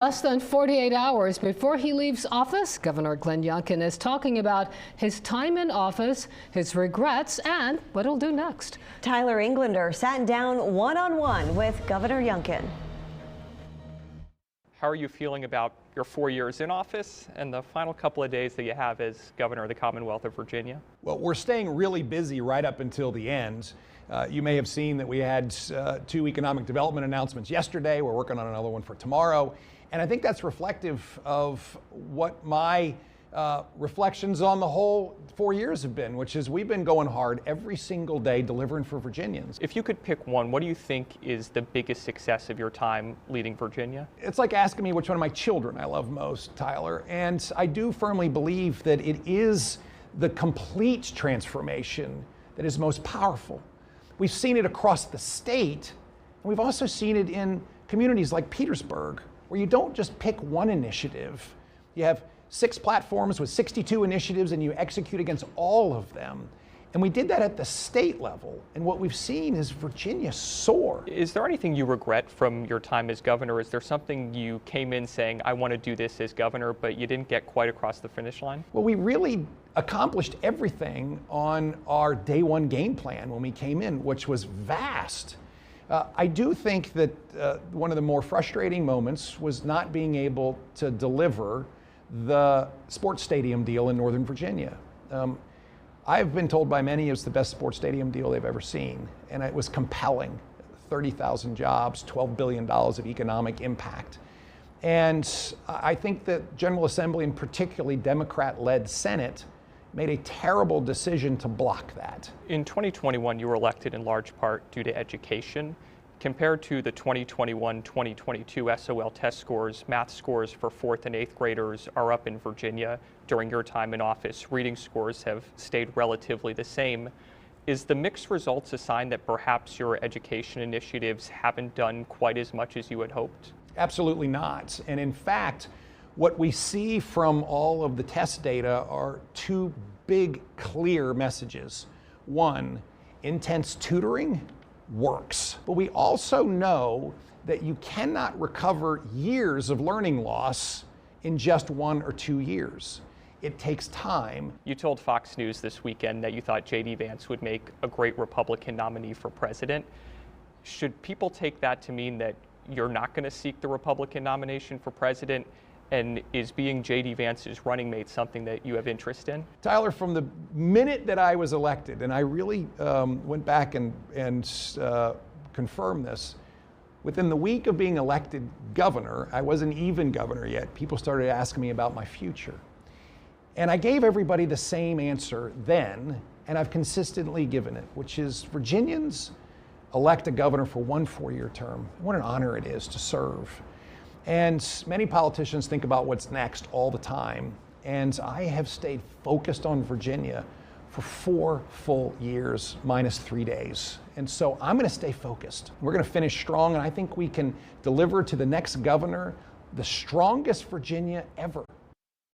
Less than 48 hours before he leaves office, Governor Glenn Youngkin is talking about his time in office, his regrets, and what he'll do next. Tyler Englander sat down one-on-one with Governor Youngkin. How are you feeling about your 4 years in office and the final couple of days that you have as governor of the Commonwealth of Virginia? Well, we're staying really busy right up until the end. You may have seen that we had 2 economic development announcements yesterday. We're working on another one for tomorrow. And I think that's reflective of what my reflections on the whole 4 years have been, which is we've been going hard every single day delivering for Virginians. If you could pick one, what do you think is the biggest success of your time leading Virginia? It's like asking me which one of my children I love most, Tyler. And I do firmly believe that it is the complete transformation that is most powerful. We've seen it across the state, and we've also seen it in communities like Petersburg, where you don't just pick one initiative. You have 6 platforms with 62 initiatives and you execute against all of them. And we did that at the state level. And what we've seen is Virginia soar. Is there anything you regret from your time as governor? Is there something you came in saying, I want to do this as governor, but you didn't get quite across the finish line? Well, we really accomplished everything on our day one game plan when we came in, which was vast. I do think that one of the more frustrating moments was not being able to deliver the sports stadium deal in Northern Virginia. I've been told by many it's the best sports stadium deal they've ever seen, and it was compelling. 30,000 jobs, $12 billion of economic impact. And I think that General Assembly, and particularly Democrat-led Senate, made a terrible decision to block that. In 2021, you were elected in large part due to education. Compared to the 2021-2022 SOL test scores, math scores for 4th and 8th graders are up in Virginia during your time in office. Reading scores have stayed relatively the same. Is the mixed results a sign that perhaps your education initiatives haven't done quite as much as you had hoped? Absolutely not. And in fact, what we see from all of the test data are 2 big, clear messages. One, intense tutoring works. But we also know that you cannot recover years of learning loss in just 1 or 2 years. It takes time. You told Fox News this weekend that you thought J.D. Vance would make a great Republican nominee for president. Should people take that to mean that you're not going to seek the Republican nomination for president? And is being J.D. Vance's running mate something that you have interest in? Tyler, from the minute that I was elected, and I really went back and confirmed this, within the week of being elected governor, I wasn't even governor yet, people started asking me about my future. And I gave everybody the same answer then, and I've consistently given it, which is Virginians elect a governor for 1 4-year term. What an honor it is to serve. And many politicians think about what's next all the time. And I have stayed focused on Virginia for 4 full years, minus 3 days. And so I'm going to stay focused. We're going to finish strong, and I think we can deliver to the next governor the strongest Virginia ever.